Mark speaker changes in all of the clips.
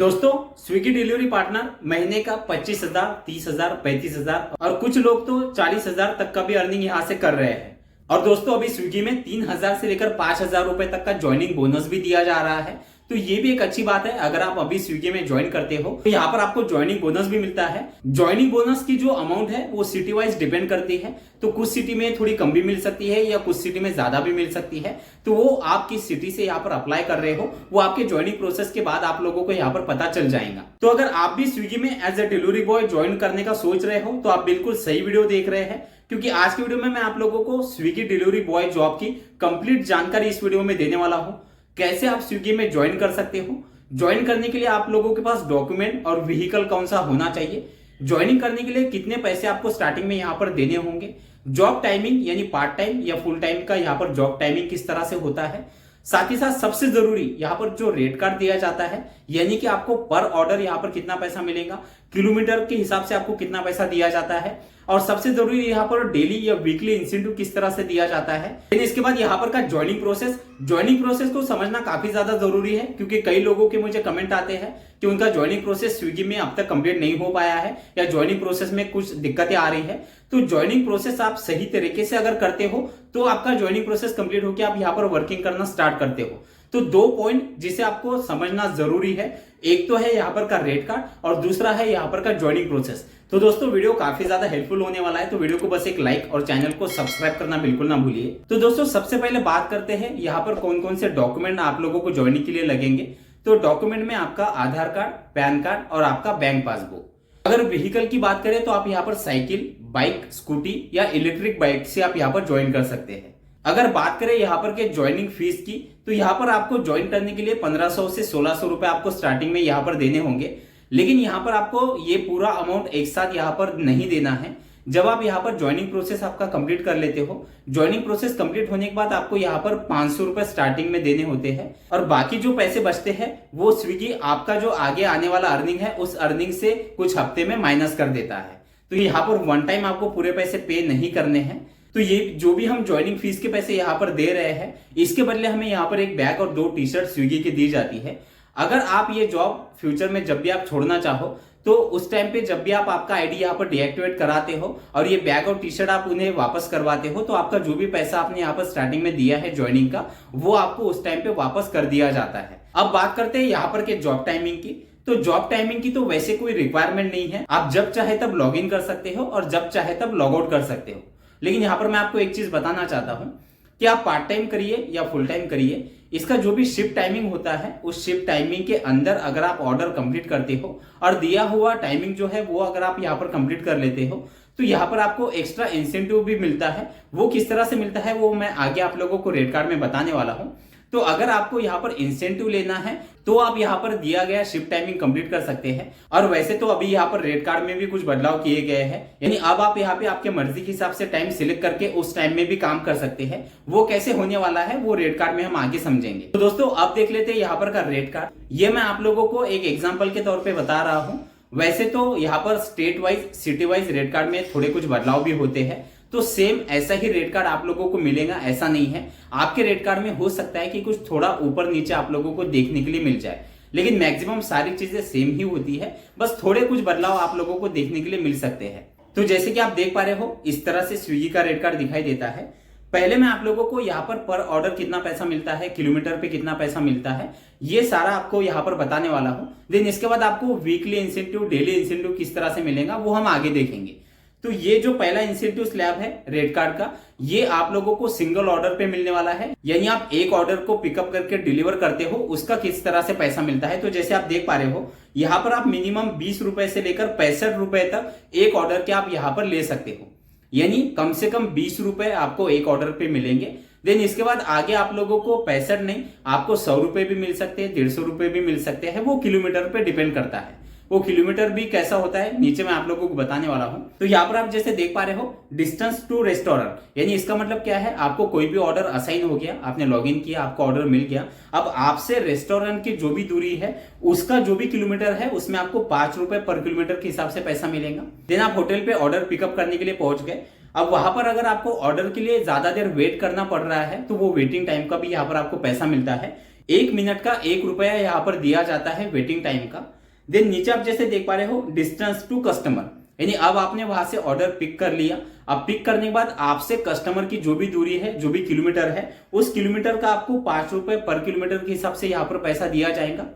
Speaker 1: दोस्तों, Swiggy delivery partner महीने का 25,000, 30,000, 35,000 और कुछ लोग तो 40,000 तक का भी अर्निंग यहां से कर रहे हैं। और दोस्तों, अभी स्विगी में 3,000 से लेकर 5,000 रुपए तक का ज्वाइनिंग बोनस भी दिया जा रहा है। तो ये भी एक अच्छी बात है। अगर आप अभी स्विगी में ज्वाइन करते हो तो यहाँ पर आपको ज्वाइनिंग बोनस भी मिलता है। ज्वाइनिंग बोनस की जो अमाउंट है वो सिटी वाइज डिपेंड करती है। तो कुछ सिटी में थोड़ी कम भी मिल सकती है या कुछ सिटी में ज्यादा भी मिल सकती है। तो वो आप किस सिटी से यहाँ पर अप्लाई कर रहे हो वो आपके ज्वाइनिंग प्रोसेस के बाद आप लोगों को यहाँ पर पता चल जाएगा। तो अगर आप भी स्विगी में as a delivery boy join करने का सोच रहे हो तो आप बिल्कुल सही वीडियो देख रहे हैं, क्योंकि आज की वीडियो में मैं आप लोगों को स्विगी डिलीवरी बॉय जॉब की कंप्लीट जानकारी इस वीडियो में देने वाला हूं। कैसे आप स्विगी में ज्वाइन कर सकते हो, ज्वाइन करने के लिए आप लोगों के पास डॉक्यूमेंट और व्हीकल कौन सा होना चाहिए, ज्वाइनिंग करने के लिए कितने पैसे आपको स्टार्टिंग में यहाँ पर देने होंगे, जॉब टाइमिंग यानी पार्ट टाइम या फुल टाइम का यहाँ पर जॉब टाइमिंग किस तरह से होता है, साथ ही साथ सबसे जरूरी यहाँ पर जो रेट कार्ड दिया जाता है यानी कि आपको पर ऑर्डर यहाँ पर कितना पैसा मिलेगा, किलोमीटर के हिसाब से आपको कितना पैसा दिया जाता है, और सबसे जरूरी यहाँ पर डेली या वीकली इंसेंटिव किस तरह से दिया जाता है। लेकिन इसके बाद यहाँ पर का ज्वाइनिंग प्रोसेस को समझना काफी ज्यादा जरूरी है, क्योंकि कई लोगों के मुझे कमेंट आते हैं कि उनका ज्वाइनिंग प्रोसेस स्विगी में अब तक कंप्लीट नहीं हो पाया है या ज्वाइनिंग प्रोसेस में कुछ दिक्कतें आ रही है। तो ज्वाइनिंग प्रोसेस आप सही तरीके से अगर करते हो तो आपका ज्वाइनिंग प्रोसेस कंप्लीट होकर आप यहाँ पर वर्किंग करना स्टार्ट करते हो। तो दो पॉइंट जिसे आपको समझना जरूरी है, एक तो है यहाँ पर का रेट कार्ड और दूसरा है यहाँ पर का ज्वाइनिंग प्रोसेस। तो दोस्तों, वीडियो काफी ज्यादा हेल्पफुल होने वाला है, तो वीडियो को बस एक लाइक और चैनल को सब्सक्राइब करना बिल्कुल ना भूलिए। तो दोस्तों, सबसे पहले बात करते हैं यहाँ पर कौन कौन से डॉक्यूमेंट आप लोगों को ज्वाइनिंग के लिए लगेंगे। तो डॉक्यूमेंट में आपका आधार कार्ड, पैन कार्ड और आपका बैंक पासबुक। अगर व्हीकल की बात करें तो आप यहाँ पर साइकिल, बाइक, स्कूटी या इलेक्ट्रिक बाइक से आप यहाँ पर ज्वाइन कर सकते हैं। अगर बात करें यहाँ पर के ज्वाइनिंग फीस की, तो यहाँ पर आपको ज्वाइन करने के लिए 1500 से 1600 रुपए आपको स्टार्टिंग में यहाँ पर देने होंगे। लेकिन यहाँ पर आपको ये पूरा अमाउंट एक साथ यहाँ पर नहीं देना है। जब आप यहाँ पर ज्वाइनिंग प्रोसेस आपका कंप्लीट कर लेते हो, ज्वाइनिंग प्रोसेस कंप्लीट होने के बाद आपको यहाँ पर 500 रुपए स्टार्टिंग में देने होते हैं, और बाकी जो पैसे बचते हैं वो स्विगी आपका जो आगे आने वाला अर्निंग है उस अर्निंग से कुछ हफ्ते में माइनस कर देता है। तो यहाँ पर वन टाइम आपको पूरे पैसे पे नहीं करने हैं। तो ये जो भी हम ज्वाइनिंग फीस के पैसे यहाँ पर दे रहे हैं, इसके बदले हमें यहाँ पर एक बैग और 2 टी-शर्ट स्विगी की दी जाती है। अगर आप ये जॉब फ्यूचर में जब भी आप छोड़ना चाहो तो उस टाइम पे जब भी आप आपका आईडी यहाँ पर डीएक्टिवेट कराते हो और ये बैग और टी शर्ट आप उन्हें वापस करवाते हो, तो आपका जो भी पैसा आपने यहाँ पर स्टार्टिंग में दिया है ज्वाइनिंग का, वो आपको उस टाइम पे वापस कर दिया जाता है। अब बात करते हैं यहाँ पर के जॉब टाइमिंग की। तो जॉब टाइमिंग की तो वैसे कोई रिक्वायरमेंट नहीं है, आप जब चाहे तब लॉग इन कर सकते हो और जब चाहे तब लॉग आउट कर सकते हो। लेकिन यहाँ पर मैं आपको एक चीज बताना चाहता हूं कि आप पार्ट टाइम करिए या फुल टाइम करिए, इसका जो भी शिफ्ट टाइमिंग होता है उस शिफ्ट टाइमिंग के अंदर अगर आप ऑर्डर कंप्लीट करते हो और दिया हुआ टाइमिंग जो है वो अगर आप यहाँ पर कंप्लीट कर लेते हो तो यहाँ पर आपको एक्स्ट्रा इंसेंटिव भी मिलता है। वो किस तरह से मिलता है वो मैं आगे आप लोगों को रेट कार्ड में बताने वाला हूँ। तो अगर आपको यहाँ पर इंसेंटिव लेना है तो आप यहाँ पर दिया गया शिफ्ट टाइमिंग कंप्लीट कर सकते हैं। और वैसे तो अभी यहाँ पर रेट कार्ड में भी कुछ बदलाव किए गए हैं, यानी अब आप यहाँ पे आपके मर्जी के हिसाब से टाइम सिलेक्ट करके उस टाइम में भी काम कर सकते हैं। वो कैसे होने वाला है वो रेट कार्ड में हम आगे समझेंगे। तो दोस्तों, अब देख लेते हैं यहाँ पर का रेट कार्ड। ये मैं आप लोगों को एक एग्जाम्पल के तौर पर बता रहा हूँ। वैसे तो यहाँ पर state wise, city wise rate card में थोड़े कुछ बदलाव भी होते हैं। तो सेम ऐसा ही रेट कार्ड आप लोगों को मिलेगा ऐसा नहीं है। आपके रेट कार्ड में हो सकता है कि कुछ थोड़ा ऊपर नीचे आप लोगों को देखने के लिए मिल जाए, लेकिन मैक्सिमम सारी चीजें सेम ही होती है, बस थोड़े कुछ बदलाव आप लोगों को देखने के लिए मिल सकते हैं। तो जैसे कि आप देख पा रहे हो, इस तरह से स्विगी का रेट कार्ड दिखाई देता है। पहले मैं आप लोगों को यहाँ पर ऑर्डर कितना पैसा मिलता है, किलोमीटर पे कितना पैसा मिलता है, ये सारा आपको यहाँ पर बताने वाला हूँ। देन इसके बाद आपको वीकली इंसेंटिव, डेली इंसेंटिव किस तरह से मिलेगा वो हम आगे देखेंगे। तो ये जो पहला इंसेंटिव स्लैब है रेट कार्ड का, ये आप लोगों को सिंगल ऑर्डर पे मिलने वाला है, यानी आप एक ऑर्डर को पिकअप करके डिलीवर करते हो उसका किस तरह से पैसा मिलता है। तो जैसे आप देख पा रहे हो, यहाँ पर आप मिनिमम 20 रुपए से लेकर 65 रुपए तक एक ऑर्डर के आप यहाँ पर ले सकते हो, यानी कम से कम 20 रुपए आपको एक ऑर्डर पे मिलेंगे। देन इसके बाद आगे आप लोगों को 65 नहीं, आपको 100 रुपए भी मिल सकते हैं, 150 रुपए भी मिल सकते हैं, वो किलोमीटर पे डिपेंड करता है। वो किलोमीटर भी कैसा होता है नीचे मैं आप लोगों को बताने वाला हूं। तो यहाँ पर आप जैसे देख पा रहे हो, डिस्टेंस टू रेस्टोरेंट, यानी इसका मतलब क्या है, आपको कोई भी ऑर्डर असाइन हो गया, आपने लॉगिन किया, आपको ऑर्डर मिल गया, अब आपसे रेस्टोरेंट की जो भी दूरी है उसका जो भी किलोमीटर है उसमें आपको 5 रुपए पर किलोमीटर के हिसाब से पैसा मिलेगा। देन आप होटल पे ऑर्डर पिकअप करने के लिए पहुंच गए। अब वहां पर अगर आपको ऑर्डर के लिए ज्यादा देर वेट करना पड़ रहा है तो वो वेटिंग टाइम का भी यहाँ पर आपको पैसा मिलता है। 1 मिनट का 1 रुपया यहाँ पर दिया जाता है वेटिंग टाइम का। देन नीचे आप जैसे देख पा रहे हो डिस्टेंस टू कस्टमर, यानी अब आपने वहां से ऑर्डर पिक कर लिया। अब पिक करने के बाद आपसे कस्टमर की जो भी दूरी है, जो भी किलोमीटर है, उस किलोमीटर का आपको 5 रुपए पर किलोमीटर के हिसाब से यहाँ पर पैसा दिया जाएगा।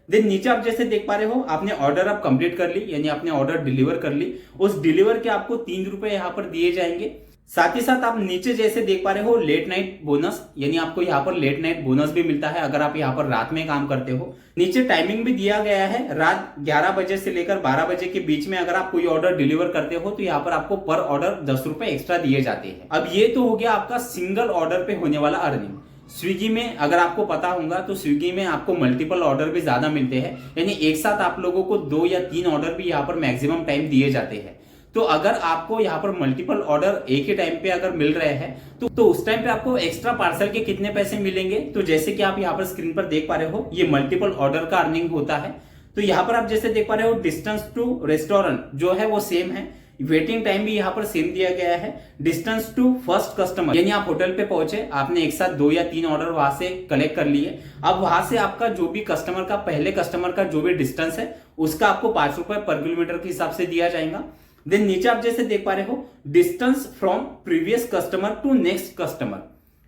Speaker 1: देन नीचे आप जैसे देख पा रहे हो आपने ऑर्डर अब कंप्लीट कर ली, यानी आपने ऑर्डर डिलीवर कर ली। उस डिलीवर के आपको 3 रुपए यहाँ पर दिए जाएंगे। साथ ही साथ आप नीचे जैसे देख पा रहे हो लेट नाइट बोनस, यानी आपको यहाँ पर लेट नाइट बोनस भी मिलता है अगर आप यहाँ पर रात में काम करते हो। नीचे टाइमिंग भी दिया गया है, रात 11 बजे से लेकर 12 बजे के बीच में अगर आप कोई ऑर्डर डिलीवर करते हो तो यहाँ पर आपको पर ऑर्डर 10 रुपए एक्स्ट्रा दिए जाते हैं। अब ये तो हो गया आपका सिंगल ऑर्डर पे होने वाला अर्निंग। स्विगी में अगर आपको पता होगा तो स्विगी में आपको मल्टीपल ऑर्डर भी ज्यादा मिलते हैं, यानी एक साथ आप लोगों को 2 या 3 ऑर्डर भी यहाँ पर मैक्सिमम टाइम दिए जाते हैं। तो अगर आपको यहाँ पर मल्टीपल ऑर्डर एक ही टाइम पे अगर मिल रहे हैं तो उस टाइम पे आपको एक्स्ट्रा पार्सल के कितने पैसे मिलेंगे, तो जैसे कि आप यहाँ पर स्क्रीन पर देख पा रहे हो ये मल्टीपल ऑर्डर का अर्निंग होता है। तो यहाँ पर आप जैसे देख पा रहे हो डिस्टेंस टू रेस्टोरेंट जो है वो सेम है, वेटिंग टाइम भी यहाँ पर सेम दिया गया है। डिस्टेंस टू फर्स्ट कस्टमर, यानी आप होटल पे पहुंचे, आपने एक साथ 2 या 3 ऑर्डर वहां से कलेक्ट कर लिए। अब वहां से आपका जो भी कस्टमर का, पहले कस्टमर का जो भी डिस्टेंस है उसका आपको 5 रुपए पर किलोमीटर के हिसाब से दिया जाएगा। देन नीचे आप जैसे देख पा रहे हो distance from previous customer to next customer,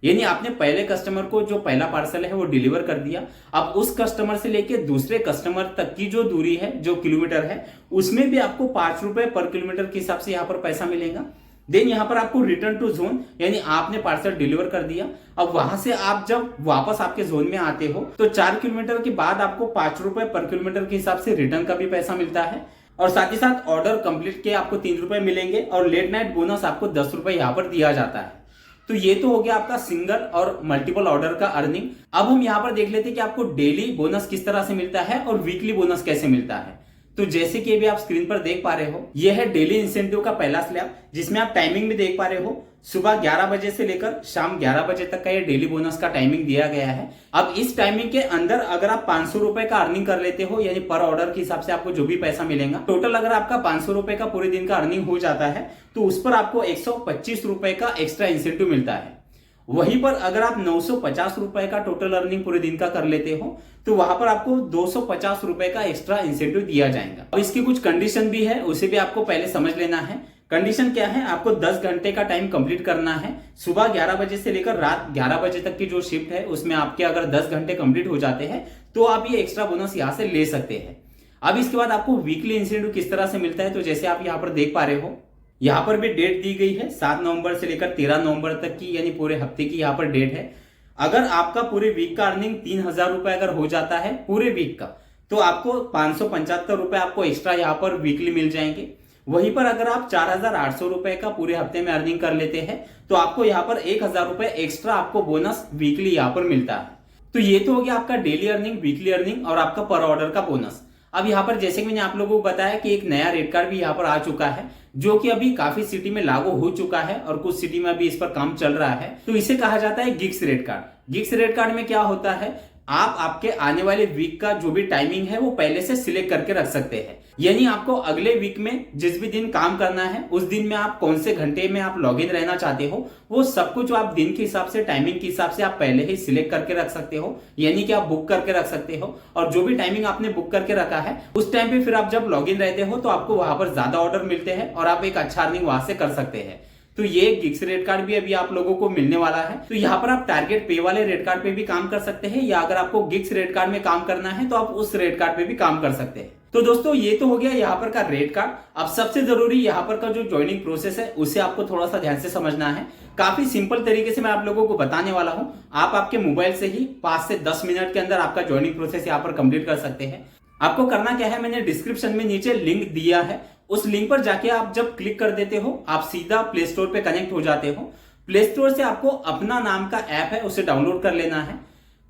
Speaker 1: यानी आपने पहले कस्टमर को जो पहला पार्सल है वो डिलीवर कर दिया। अब उस कस्टमर से लेके दूसरे कस्टमर तक की जो दूरी है, जो किलोमीटर है, उसमें भी आपको 5 रुपए पर किलोमीटर के हिसाब से यहाँ पर पैसा मिलेगा। देन यहाँ पर आपको रिटर्न टू जोन, यानी आपने पार्सल डिलीवर कर दिया, अब वहां से आप जब वापस आपके जोन में आते हो तो 4 किलोमीटर के बाद आपको 5 रुपए पर किलोमीटर के हिसाब से रिटर्न का भी पैसा मिलता है। और साथ ही साथ ऑर्डर कंप्लीट के आपको 3 रुपए मिलेंगे और लेट नाइट बोनस आपको 10 रुपए यहाँ पर दिया जाता है। तो ये तो हो गया आपका सिंगल और मल्टीपल ऑर्डर का अर्निंग। अब हम यहाँ पर देख लेते हैं कि आपको डेली बोनस किस तरह से मिलता है और वीकली बोनस कैसे मिलता है। तो जैसे कि अभी आप स्क्रीन पर देख पा रहे हो यह है डेली इंसेंटिव का पहला स्लैब, जिसमें आप टाइमिंग भी देख पा रहे हो। सुबह 11 बजे से लेकर शाम 11 बजे तक का ये डेली बोनस का टाइमिंग दिया गया है। अब इस टाइमिंग के अंदर अगर आप 500 रुपए का अर्निंग कर लेते हो, यानी पर ऑर्डर के हिसाब से आपको जो भी पैसा मिलेगा, टोटल अगर आपका 500 रुपए का पूरे दिन का अर्निंग हो जाता है तो उस पर आपको 125 रुपए का एक्स्ट्रा इंसेंटिव मिलता है। वहीं पर अगर आप 950 रुपए का टोटल अर्निंग पूरे दिन का कर लेते हो तो वहां पर आपको 250 रुपए का एक्स्ट्रा इंसेंटिव दिया जाएगा। अब इसकी कुछ कंडीशन भी है, उसे भी आपको पहले समझ लेना है। कंडीशन क्या है, आपको 10 घंटे का टाइम कंप्लीट करना है। सुबह 11 बजे से लेकर रात 11 बजे तक की जो शिफ्ट है उसमें आपके अगर 10 घंटे कंप्लीट हो जाते हैं तो आप ये एक्स्ट्रा बोनस यहाँ से ले सकते हैं। अब इसके बाद आपको वीकली इंसेंटिव किस तरह से मिलता है, तो जैसे आप यहाँ पर देख पा रहे हो यहाँ पर भी डेट दी गई है 7 नवंबर से लेकर 13 नवंबर तक की, यानी पूरे हफ्ते की यहाँ पर डेट है। अगर आपका पूरे वीक का अर्निंग 3000 रुपए अगर हो जाता है पूरे वीक का तो आपको 575 रुपए आपको एक्स्ट्रा यहाँ पर वीकली मिल जाएंगे। वहीं पर अगर आप 4800 रुपए का पूरे हफ्ते में अर्निंग कर लेते हैं तो आपको यहाँ पर 1000 रुपए एक्स्ट्रा आपको बोनस वीकली यहाँ पर मिलता है। तो ये तो हो गया आपका डेली अर्निंग, वीकली अर्निंग और आपका पर ऑर्डर का बोनस। अब यहाँ पर जैसे कि मैंने आप लोगों को बताया कि एक नया रेट कार्ड भी यहाँ पर आ चुका है जो कि अभी काफी सिटी में लागू हो चुका है और कुछ सिटी में अभी इस पर काम चल रहा है। तो इसे कहा जाता है gigs rate card. Gigs rate card में क्या होता है, आप आपके आने वाले वीक का जो भी टाइमिंग है वो पहले से सिलेक्ट करके रख सकते हैं, यानी आपको अगले वीक में जिस भी दिन काम करना है उस दिन में आप कौन से घंटे में आप लॉग इन रहना चाहते हो वो सब कुछ आप दिन के हिसाब से, टाइमिंग के हिसाब से आप पहले ही सिलेक्ट करके रख सकते हो, यानी कि आप बुक करके रख सकते हो। और जो भी टाइमिंग आपने बुक करके रखा है उस टाइम पे फिर आप जब लॉग इन रहते हो तो आपको वहां पर ज्यादा ऑर्डर मिलते हैं और आप एक अच्छा अर्निंग वहां से कर सकते हैं। तो ये गिग्स रेट कार्ड भी अभी आप लोगों को मिलने वाला है। तो यहाँ पर आप टारगेट पे वाले रेट कार्ड पे भी काम कर सकते हैं, या अगर आपको गिग्स रेट कार्ड में काम करना है तो आप उस रेट कार्ड पे भी काम कर सकते हैं। तो दोस्तों ये तो हो गया यहाँ पर का रेट कार्ड। अब सबसे जरूरी यहाँ पर का जो ज्वाइनिंग प्रोसेस है उसे आपको थोड़ा सा ध्यान से समझना है। काफी सिंपल तरीके से मैं आप लोगों को बताने वाला हूँ। आप आपके मोबाइल से ही 5 से 10 मिनट के अंदर आपका ज्वाइनिंग प्रोसेस यहाँ पर कंप्लीट कर सकते हैं। आपको करना क्या है, मैंने डिस्क्रिप्शन में नीचे लिंक दिया है, उस लिंक पर जाके आप जब क्लिक कर देते हो आप सीधा प्ले स्टोर पे कनेक्ट हो जाते हो। प्ले स्टोर से आपको अपना नाम का ऐप है उसे डाउनलोड कर लेना है।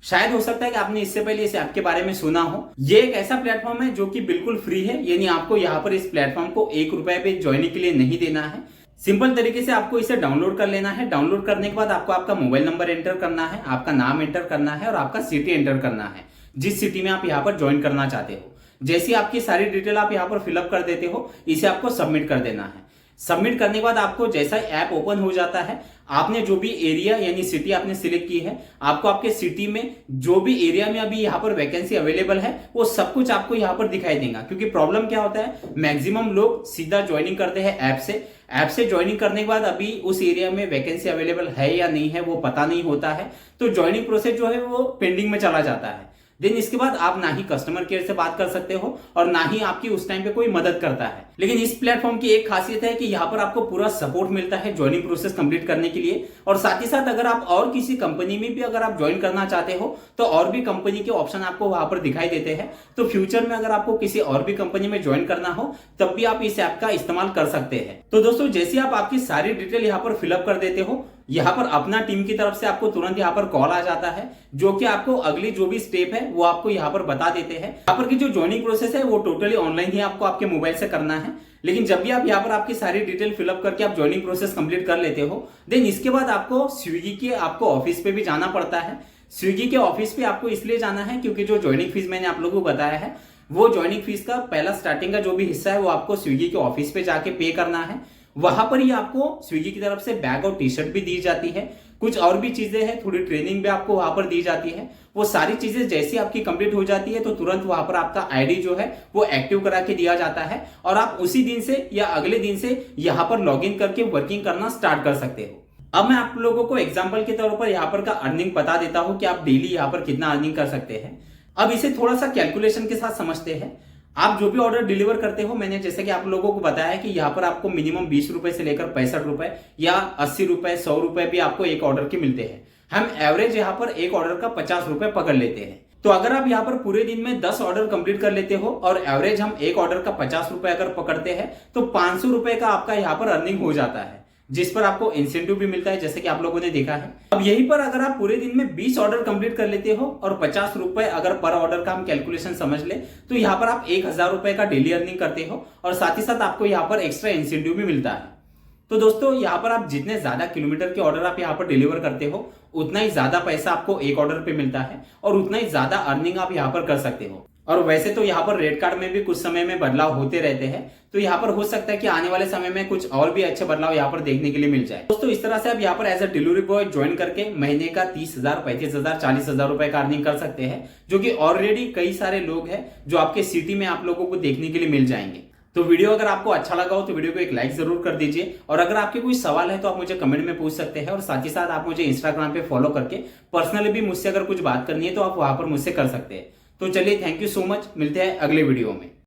Speaker 1: शायद हो सकता है कि आपने इससे पहले इस ऐप के बारे में सुना हो। ये एक ऐसा प्लेटफॉर्म है जो कि बिल्कुल फ्री है, यानी आपको यहाँ पर इस प्लेटफॉर्म को 1 रुपए पे ज्वाइनिंग के लिए नहीं देना है। सिंपल तरीके से आपको इसे डाउनलोड कर लेना है। डाउनलोड करने के बाद आपको आपका मोबाइल नंबर एंटर करना है, आपका नाम एंटर करना है और आपका सिटी एंटर करना है, जिस सिटी में आप यहाँ पर ज्वाइन करना चाहते हो। जैसी आपकी सारी डिटेल आप यहाँ पर फिलअप कर देते हो, इसे आपको सबमिट कर देना है। सबमिट करने के बाद आपको जैसा ऐप ओपन हो जाता है, आपने जो भी एरिया यानी सिटी आपने सिलेक्ट की है, आपको आपके सिटी में जो भी एरिया में अभी यहाँ पर वैकेंसी अवेलेबल है वो सब कुछ आपको यहाँ पर दिखाई देगा। क्योंकि प्रॉब्लम क्या होता है, मैक्सिमम लोग सीधा ज्वाइनिंग करते हैं ऐप से ज्वाइनिंग करने के बाद अभी उस एरिया में वैकेंसी अवेलेबल है या नहीं है वो पता नहीं होता है, तो ज्वाइनिंग प्रोसेस जो है वो पेंडिंग में चला जाता है। देन इसके बाद आप ना ही कस्टमर केयर से बात कर सकते हो और ना ही आपकी उस टाइम पे कोई मदद करता है। लेकिन इस प्लेटफॉर्म की एक खासियत है कि यहाँ पर आपको पूरा सपोर्ट मिलता है ज्वाइनिंग प्रोसेस कंप्लीट करने के लिए। और साथ ही साथ अगर आप और किसी कंपनी में भी अगर आप ज्वाइन करना चाहते हो तो और भी कंपनी के ऑप्शन आपको वहां पर दिखाई देते हैं। तो फ्यूचर में अगर आपको किसी और भी कंपनी में ज्वाइन करना हो तब भी आप इस ऐप का इस्तेमाल कर सकते हैं। तो दोस्तों जैसे आप आपकी सारी डिटेल यहाँ पर फिलअप कर देते हो, यहाँ पर अपना टीम की तरफ से आपको तुरंत यहाँ पर कॉल आ जाता है जो कि आपको अगली जो भी स्टेप है वो आपको यहाँ पर बता देते हैं। यहाँ पर की जो ज्वाइनिंग प्रोसेस है वो टोटली ऑनलाइन ही आपको आपके मोबाइल से करना है। लेकिन जब भी आप यहाँ पर आपकी सारी डिटेल फिलअप करके आप ज्वाइनिंग प्रोसेस कंप्लीट कर लेते हो, देन इसके बाद आपको स्विगी के आपको ऑफिस पे भी जाना पड़ता है। स्विगी के ऑफिस पे आपको इसलिए जाना है क्योंकि जो ज्वाइनिंग फीस मैंने आप लोगों को बताया है वो ज्वाइनिंग फीस का पहला स्टार्टिंग का जो भी हिस्सा है वो आपको स्विगी के ऑफिस पे जाके पे करना है। वहां पर ही आपको स्विगी की तरफ से बैग और टी शर्ट भी दी जाती है, कुछ और भी चीजें हैं, थोड़ी ट्रेनिंग भी आपको वहां पर दी जाती है। वो सारी चीजें जैसी आपकी कंप्लीट हो जाती है तो तुरंत वहां पर आपका आईडी जो है वो एक्टिव करा के दिया जाता है और आप उसी दिन से या अगले दिन से यहाँ पर लॉगिन करके वर्किंग करना स्टार्ट कर सकते हो। अब मैं आप लोगों को एग्जाम्पल के तौर पर यहाँ पर का अर्निंग बता देता हूँ कि आप डेली यहाँ पर कितना अर्निंग कर सकते हैं। अब इसे थोड़ा सा कैलकुलेशन के साथ समझते हैं। आप जो भी ऑर्डर डिलीवर करते हो, मैंने जैसे कि आप लोगों को बताया कि यहाँ पर आपको मिनिमम 20 रुपए से लेकर 65 रुपए या 80 रुपए 100 रुपए भी आपको एक ऑर्डर के मिलते हैं। हम एवरेज यहाँ पर एक ऑर्डर का 50 रुपए पकड़ लेते हैं। तो अगर आप यहाँ पर पूरे दिन में 10 ऑर्डर कंप्लीट कर लेते हो और एवरेज हम एक ऑर्डर का 50 रुपए अगर पकड़ते हैं तो 500 रुपए का आपका यहाँ पर अर्निंग हो जाता है, जिस पर आपको इंसेंटिव भी मिलता है जैसे कि आप लोगों ने देखा है। अब यहीं पर अगर आप पूरे दिन में 20 ऑर्डर कंप्लीट कर लेते हो और 50 रुपए अगर पर ऑर्डर का हम कैलकुलेशन समझ ले तो यहाँ पर आप 1000 रुपए का डेली अर्निंग करते हो और साथ ही साथ आपको यहाँ पर एक्स्ट्रा इंसेंटिव भी मिलता है। तो दोस्तों यहाँ पर आप जितने ज्यादा किलोमीटर के ऑर्डर आप यहाँ पर डिलीवर करते हो उतना ही ज्यादा पैसा आपको एक ऑर्डर पे मिलता है और उतना ही ज्यादा अर्निंग आप यहाँ पर कर सकते हो। और वैसे तो यहाँ पर रेट कार्ड में भी कुछ समय में बदलाव होते रहते हैं, तो यहाँ पर हो सकता है कि आने वाले समय में कुछ और भी अच्छे बदलाव यहाँ पर देखने के लिए मिल जाए। दोस्तों इस तरह से आप यहाँ पर as a delivery boy join करके महीने का 30,000, 35,000, 40,000 रुपए का अर्निंग कर सकते हैं, जो कि ऑलरेडी कई सारे लोग हैं जो आपके सिटी में आप लोगों को देखने के लिए मिल जाएंगे। तो वीडियो अगर आपको अच्छा लगा हो तो वीडियो को एक लाइक जरूर कर दीजिए और अगर आपके कोई सवाल है तो आप मुझे कमेंट में पूछ सकते हैं और साथ ही साथ आप मुझे इंस्टाग्राम पे फॉलो करके पर्सनली भी मुझसे अगर कुछ बात करनी है तो आप वहां पर मुझसे कर सकते हैं। तो चलिए, थैंक यू सो मच, मिलते हैं अगले वीडियो में।